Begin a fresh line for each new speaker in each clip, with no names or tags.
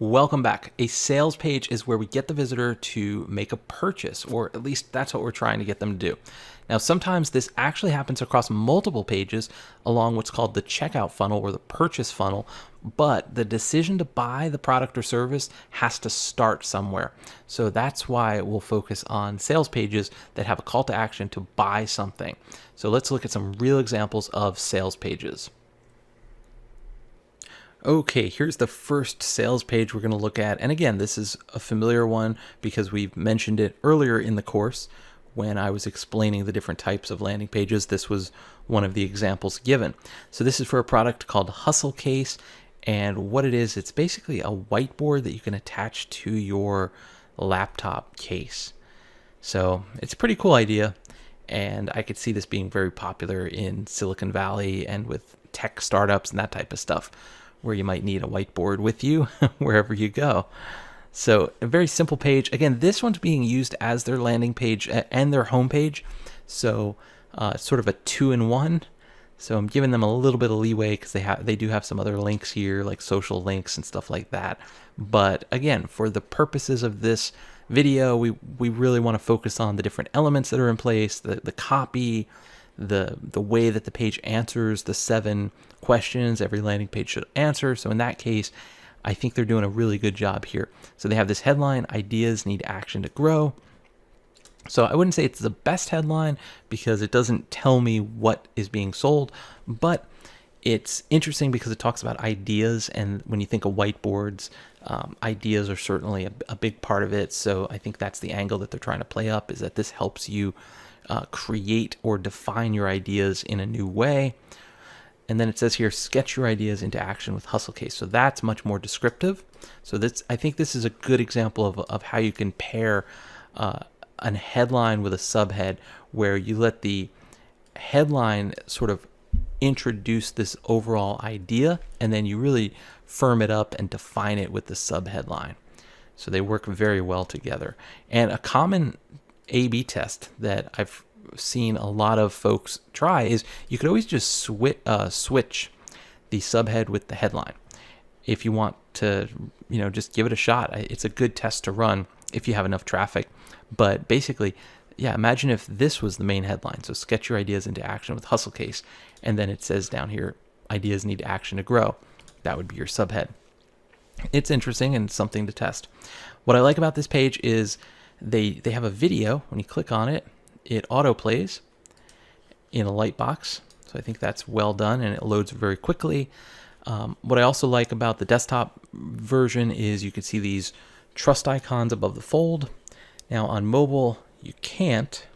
Welcome back. A sales page is where we get the visitor to make a purchase, or at least that's what we're trying to get them to do. Now, sometimes this actually happens across multiple pages along what's called the checkout funnel or the purchase funnel, but the decision to buy the product or service has to start somewhere. So that's why we'll focus on sales pages that have a call to action to buy something. So let's look at some real examples of sales pages. Okay, here's the first sales page we're going to look at. And again, this is a familiar one because we've mentioned it earlier in the course when I was explaining the different types of landing pages. This was one of the examples given. So this is for a product called Hustle Case. And what it is, it's basically a whiteboard that you can attach to your laptop case. So it's a pretty cool idea. And I could see this being very popular in Silicon Valley and with tech startups and that type of stuff, where you might need a whiteboard with you wherever you go. So a very simple page. Again, this one's being used as their landing page and their home page. So it's sort of a 2-in-1. So I'm giving them a little bit of leeway because they do have some other links here, like social links and stuff like that. But again, for the purposes of this video, we really want to focus on the different elements that are in place, the copy, the way that the page answers the 7 questions every landing page should answer. So in that case, I think they're doing a really good job here. So they have this headline, ideas need action to grow. So I wouldn't say it's the best headline because it doesn't tell me what is being sold, but it's interesting because it talks about ideas. And when you think of whiteboards, ideas are certainly a big part of it. So I think that's the angle that they're trying to play up, is that this helps you create or define your ideas in a new way. And then it says here, sketch your ideas into action with Hustle Case. So that's much more descriptive. So I think this is a good example of how you can pair a headline with a subhead, where you let the headline sort of introduce this overall idea, and then you really firm it up and define it with the subheadline. So they work very well together. And a common A/B test that I've seen a lot of folks try is you could always just switch the subhead with the headline if you want to, just give it a shot. It's a good test to run if you have enough traffic. But basically, yeah, imagine if this was the main headline. So sketch your ideas into action with Hustle Case, and then it says down here, ideas need action to grow. That would be your subhead. It's interesting and something to test. What I like about this page is they have a video. When you click on it, it auto plays in a light box. So I think that's well done, and it loads very quickly. What I also like about the desktop version is you can see these trust icons above the fold. Now on mobile, you can't.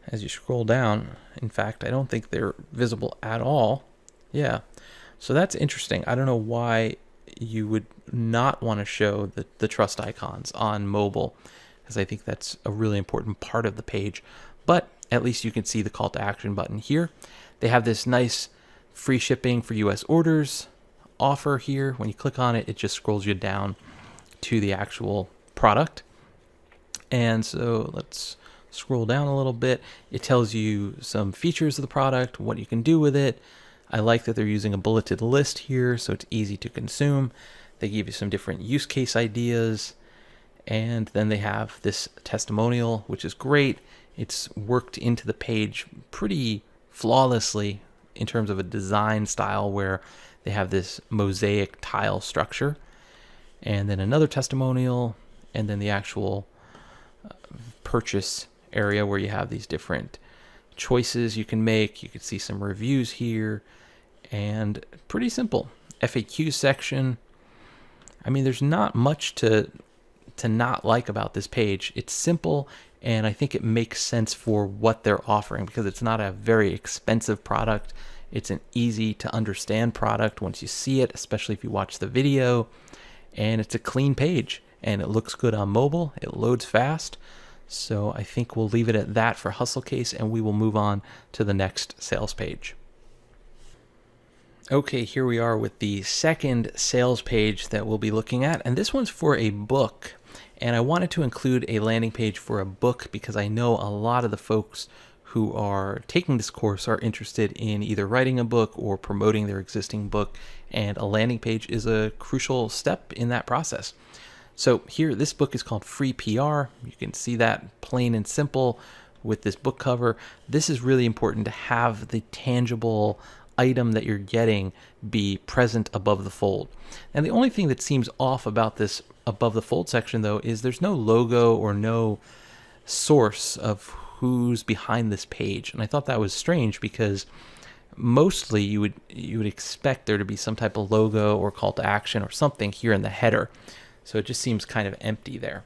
As you scroll down, in fact, I don't think they're visible at all. Yeah, so that's interesting. I don't know why you would not want to show the trust icons on mobile, because I think that's a really important part of the page. But at least you can see the call to action button here. They have this nice free shipping for US orders offer here. When you click on it, it just scrolls you down to the actual product. And so let's scroll down a little bit. It tells you some features of the product, what you can do with it. I like that they're using a bulleted list here, so it's easy to consume. They give you some different use case ideas. And then they have this testimonial, which is great. It's worked into the page pretty flawlessly in terms of a design style, where they have this mosaic tile structure. And then another testimonial, and then the actual purchase area where you have these different choices you can make. You can see some reviews here, and pretty simple. FAQ section. I mean, there's not much to not like about this page. It's simple, and I think it makes sense for what they're offering, because it's not a very expensive product. It's an easy to understand product once you see it, especially if you watch the video. And it's a clean page, and it looks good on mobile. It loads fast. So I think we'll leave it at that for Hustle Case, and we will move on to the next sales page. Okay, here we are with the second sales page that we'll be looking at, and this one's for a book. And I wanted to include a landing page for a book because I know a lot of the folks who are taking this course are interested in either writing a book or promoting their existing book, and a landing page is a crucial step in that process. So here, this book is called Free PR. You can see that plain and simple with this book cover. This is really important to have the tangible item that you're getting be present above the fold. And the only thing that seems off about this above the fold section, though, is there's no logo or no source of who's behind this page. And I thought that was strange, because mostly you would expect there to be some type of logo or call to action or something here in the header. So it just seems kind of empty there.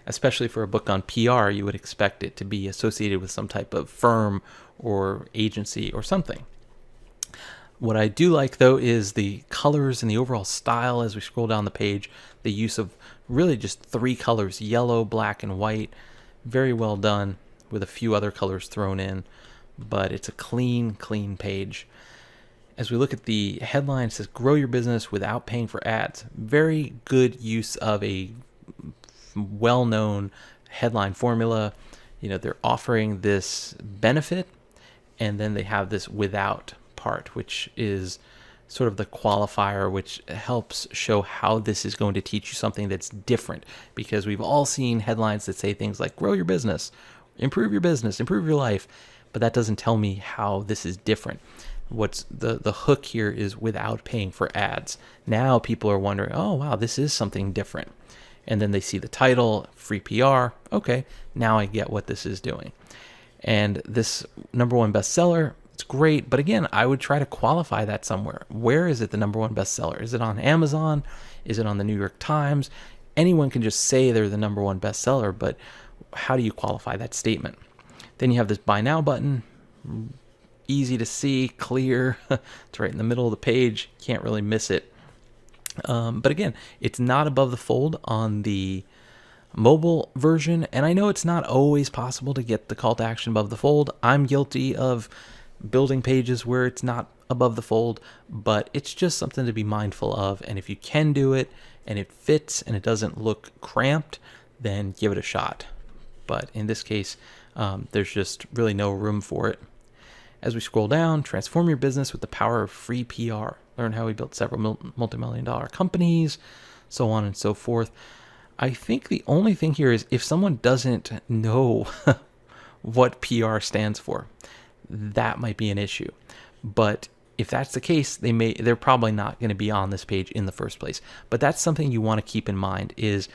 Especially for a book on PR, you would expect it to be associated with some type of firm or agency or something. What I do like, though, is the colors and the overall style as we scroll down the page. The use of really just 3 colors, yellow, black, and white. Very well done, with a few other colors thrown in. But it's a clean page. As we look at the headline, it says, "Grow your business without paying for ads." Very good use of a well-known headline formula. They're offering this benefit, and then they have this without part, which is sort of the qualifier, which helps show how this is going to teach you something that's different. Because we've all seen headlines that say things like, grow your business, improve your life, but that doesn't tell me how this is different. What's the hook here is without paying for ads. Now people are wondering, oh wow, this is something different. And then they see the title, Free PR. Okay, now I get what this is doing. And this #1 bestseller, it's great, but again, I would try to qualify that somewhere. Where is it the #1 bestseller? Is it on Amazon? Is it on the New York Times? Anyone can just say they're the #1 bestseller, but how do you qualify that statement? Then you have this Buy Now button. Easy to see, clear. It's right in the middle of the page. Can't really miss it. But again, it's not above the fold on the mobile version. And I know it's not always possible to get the call to action above the fold. I'm guilty of building pages where it's not above the fold, but it's just something to be mindful of. And if you can do it and it fits and it doesn't look cramped, then give it a shot. But in this case, there's just really no room for it. As we scroll down, transform your business with the power of free PR. Learn how we built several multi-million-dollar companies, so on and so forth. I think the only thing here is if someone doesn't know what PR stands for, that might be an issue. But if that's the case, they're probably not going to be on this page in the first place. But that's something you want to keep in mind is,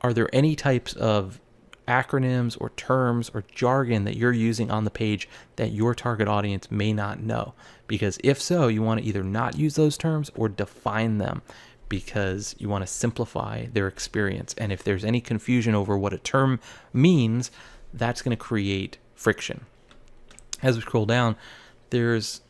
are there any types of acronyms or terms or jargon that you're using on the page that your target audience may not know? Because if so, you want to either not use those terms or define them, because you want to simplify their experience. And if there's any confusion over what a term means, that's going to create friction. As we scroll down, there's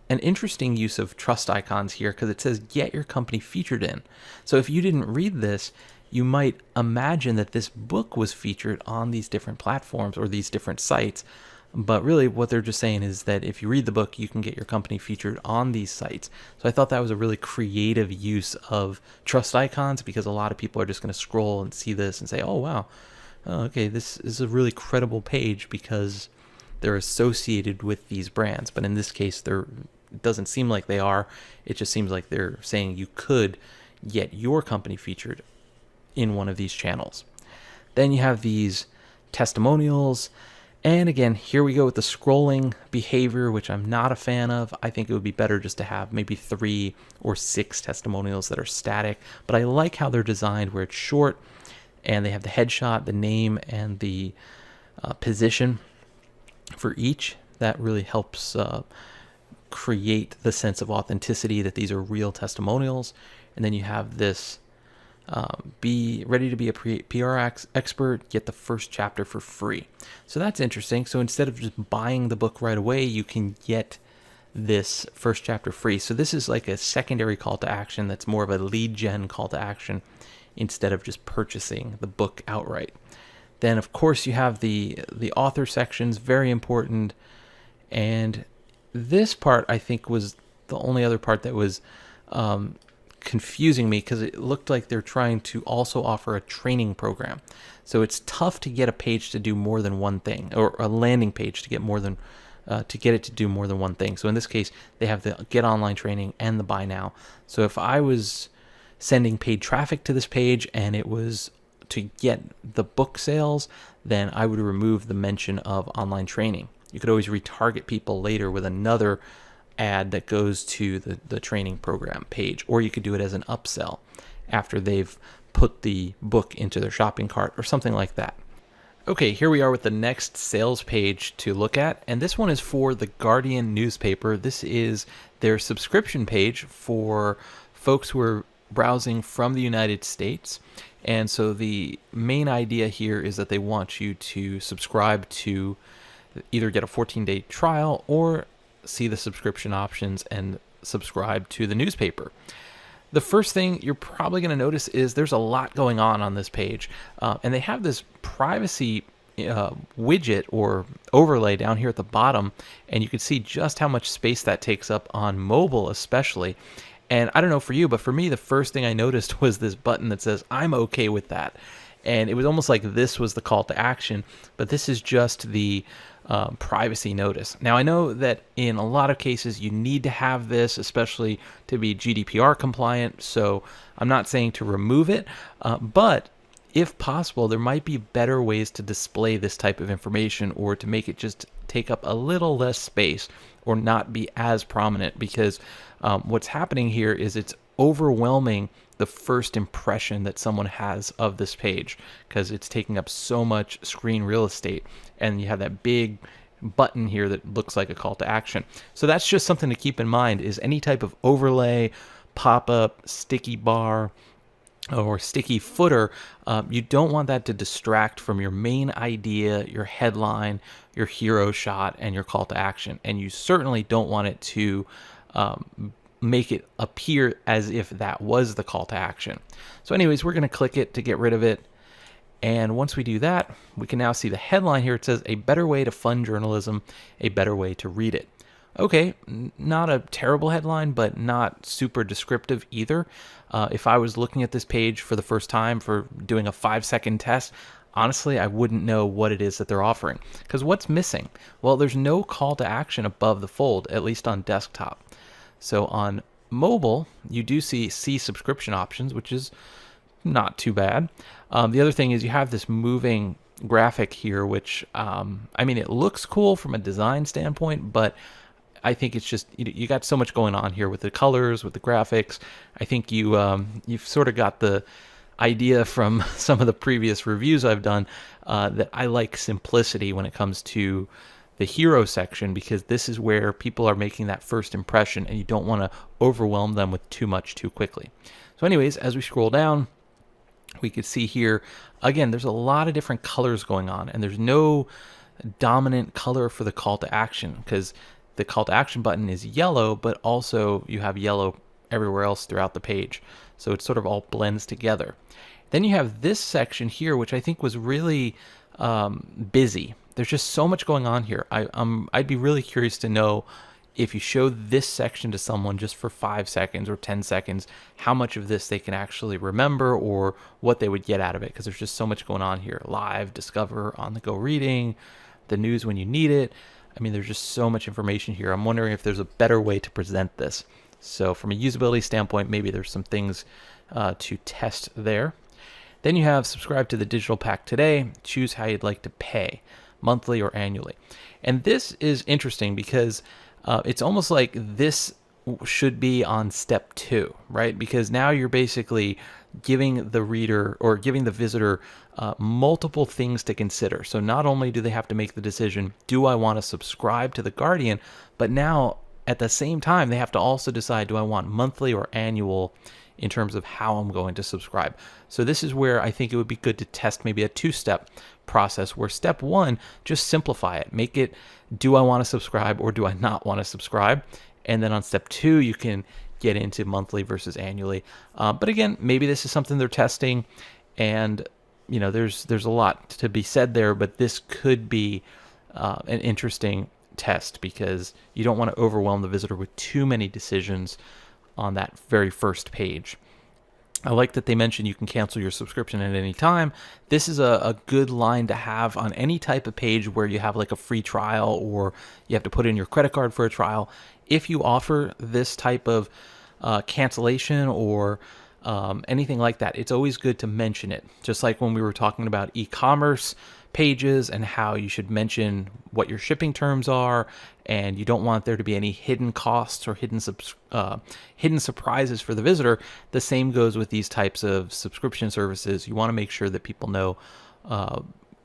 an interesting use of trust icons here, because it says get your company featured in. So if you didn't read this, you might imagine that this book was featured on these different platforms or these different sites. But really what they're just saying is that if you read the book, you can get your company featured on these sites. So I thought that was a really creative use of trust icons, because a lot of people are just going to scroll and see this and say, oh, wow, okay, this is a really credible page because they're associated with these brands. But in this case, it doesn't seem like they are. It just seems like they're saying you could get your company featured in one of these channels. Then you have these testimonials. And again, here we go with the scrolling behavior, which I'm not a fan of. I think it would be better just to have maybe 3 or 6 testimonials that are static. But I like how they're designed, where it's short and they have the headshot, the name, and the position for each. That really helps create the sense of authenticity that these are real testimonials. And then you have this be ready to be a PR expert, get the first chapter for free. So that's interesting. So instead of just buying the book right away, you can get this first chapter free. So this is like a secondary call to action that's more of a lead gen call to action instead of just purchasing the book outright. Then of course you have the author sections, very important. And this part I think was the only other part that was confusing me because it looked like they're trying to also offer a training program. So it's tough to get a page to do more than one thing, or a landing page to get more than to get it to do more than one thing. So in this case, they have the get online training and the buy now. So if I was sending paid traffic to this page and it was to get the book sales, then I would remove the mention of online training. You could always retarget people later with another ad that goes to the training program page, or you could do it as an upsell after they've put the book into their shopping cart or something like that. Okay, here we are with the next sales page to look at, and this one is for the Guardian newspaper. This is their subscription page for folks who are browsing from the United States. And so the main idea here is that they want you to subscribe to either get a 14-day trial or see the subscription options and subscribe to the newspaper. The first thing you're probably going to notice is there's a lot going on this page, and they have this privacy widget or overlay down here at the bottom, and you can see just how much space that takes up on mobile especially. And I don't know for you, but for me, the first thing I noticed was this button that says, I'm okay with that. And it was almost like this was the call to action, but this is just the privacy notice. Now, I know that in a lot of cases, you need to have this, especially to be GDPR compliant. So I'm not saying to remove it, but if possible, there might be better ways to display this type of information, or to make it just take up a little less space or not be as prominent, because what's happening here is it's overwhelming the first impression that someone has of this page, because it's taking up so much screen real estate, and you have that big button here that looks like a call to action. So that's just something to keep in mind, is any type of overlay, pop-up, sticky bar, or sticky footer, you don't want that to distract from your main idea, your headline, your hero shot, and your call to action. And you certainly don't want it to make it appear as if that was the call to action. So anyways, we're going to click it to get rid of it. And once we do that, we can now see the headline here. It says, a better way to fund journalism, a better way to read it. Okay, not a terrible headline, but not super descriptive either. If I was looking at this page for the first time for doing a 5-second test, honestly, I wouldn't know what it is that they're offering. Because what's missing? Well, there's no call to action above the fold, at least on desktop. So on mobile, you do see subscription options, which is not too bad. The other thing is you have this moving graphic here, which, I mean, it looks cool from a design standpoint, but I think it's just, you got so much going on here with the colors, with the graphics. I think you've sort of got the idea from some of the previous reviews I've done that I like simplicity when it comes to the hero section, because this is where people are making that first impression, and you don't want to overwhelm them with too much too quickly. So anyways, as we scroll down, we could see here, again, there's a lot of different colors going on, and there's no dominant color for the call to action, because the call to action button is yellow, but also you have yellow everywhere else throughout the page. So it sort of all blends together. Then you have this section here, which I think was really busy. There's just so much going on here. I'd be really curious to know, if you show this section to someone just for 5 seconds or 10 seconds, how much of this they can actually remember, or what they would get out of it, because there's just so much going on here. Live, discover, on-the-go reading, the news when you need it. I mean, there's just so much information here. I'm wondering if there's a better way to present this. So from a usability standpoint, maybe there's some things to test there. Then you have subscribe to the digital pack today. Choose how you'd like to pay, monthly or annually. And this is interesting because it's almost like this should be on step 2, right? Because now you're basically giving the reader, or giving the visitor, multiple things to consider. So not only do they have to make the decision, do I want to subscribe to The Guardian, but now at the same time, they have to also decide, do I want monthly or annual in terms of how I'm going to subscribe. So this is where I think it would be good to test maybe a 2-step process, where step 1, just simplify it. Make it, do I want to subscribe or do I not want to subscribe? And then on step 2, you can get into monthly versus annually. But again, maybe this is something they're testing, and there's a lot to be said there, but this could be an interesting test, because you don't want to overwhelm the visitor with too many decisions on that very first page. I like that they mentioned you can cancel your subscription at any time. This is a good line to have on any type of page where you have like a free trial or you have to put in your credit card for a trial. If you offer this type of cancellation or anything like that, it's always good to mention it. Just like when we were talking about e-commerce pages and how you should mention what your shipping terms are, and you don't want there to be any hidden costs or hidden surprises for the visitor. The same goes with these types of subscription services. You want to make sure that people know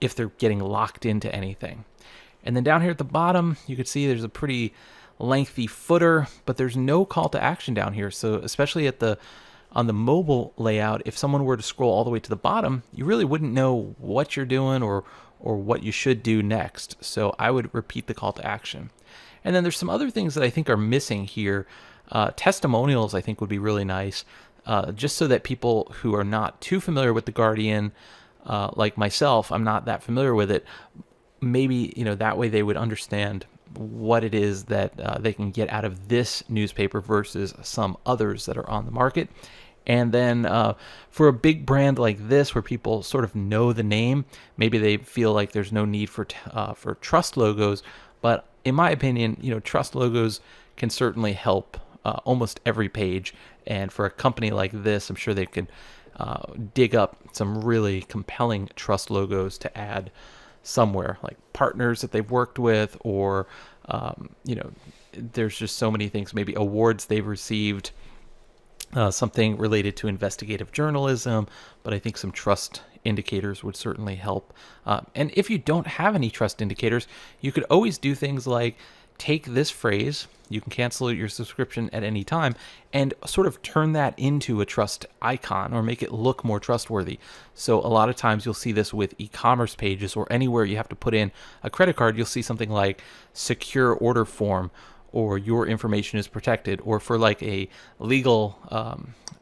if they're getting locked into anything. And then down here at the bottom, you can see there's a pretty lengthy footer, but there's no call to action down here. So especially on the mobile layout, if someone were to scroll all the way to the bottom, you really wouldn't know what you're doing or what you should do next. So I would repeat the call to action. And then there's some other things that I think are missing here. Testimonials I think would be really nice, just so that people who are not too familiar with The Guardian, like myself, I'm not that familiar with it, maybe that way they would understand what it is that they can get out of this newspaper versus some others that are on the market. And then for a big brand like this, where people sort of know the name, maybe they feel like there's no need for trust logos. But in my opinion, trust logos can certainly help almost every page. And for a company like this, I'm sure they could dig up some really compelling trust logos to add somewhere, like partners that they've worked with, or there's just so many things, maybe awards they've received, something related to investigative journalism. But I think some trust indicators would certainly help. And if you don't have any trust indicators, you could always do things like take this phrase, you can cancel your subscription at any time, and sort of turn that into a trust icon or make it look more trustworthy. So a lot of times you'll see this with e-commerce pages or anywhere you have to put in a credit card. You'll see something like secure order form, or your information is protected, or for like a legal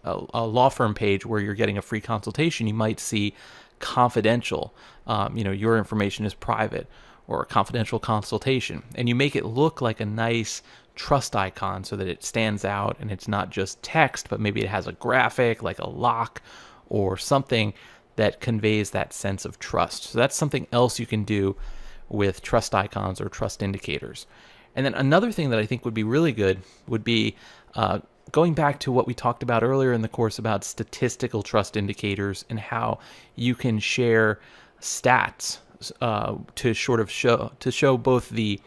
a law firm page where you're getting a free consultation, you might see confidential, your information is private, or a confidential consultation, and you make it look like a nice trust icon so that it stands out and it's not just text, but maybe it has a graphic like a lock or something that conveys that sense of trust. So that's something else you can do with trust icons or trust indicators. And then another thing that I think would be really good would be going back to what we talked about earlier in the course about statistical trust indicators and how you can share stats to sort of show both the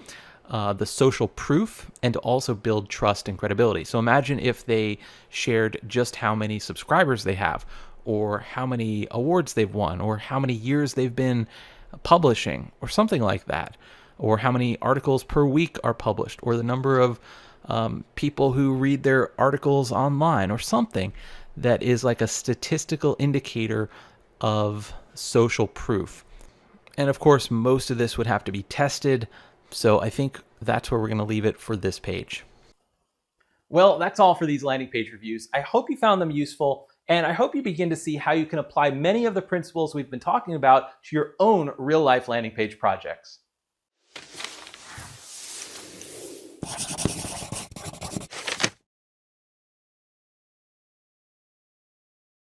social proof and to also build trust and credibility. So imagine if they shared just how many subscribers they have, or how many awards they've won, or how many years they've been publishing, or something like that, or how many articles per week are published, or the number of people who read their articles online, or something that is like a statistical indicator of social proof. And of course, most of this would have to be tested. So I think that's where we're going to leave it for this page. Well, that's all for these landing page reviews. I hope you found them useful, and I hope you begin to see how you can apply many of the principles we've been talking about to your own real-life landing page projects.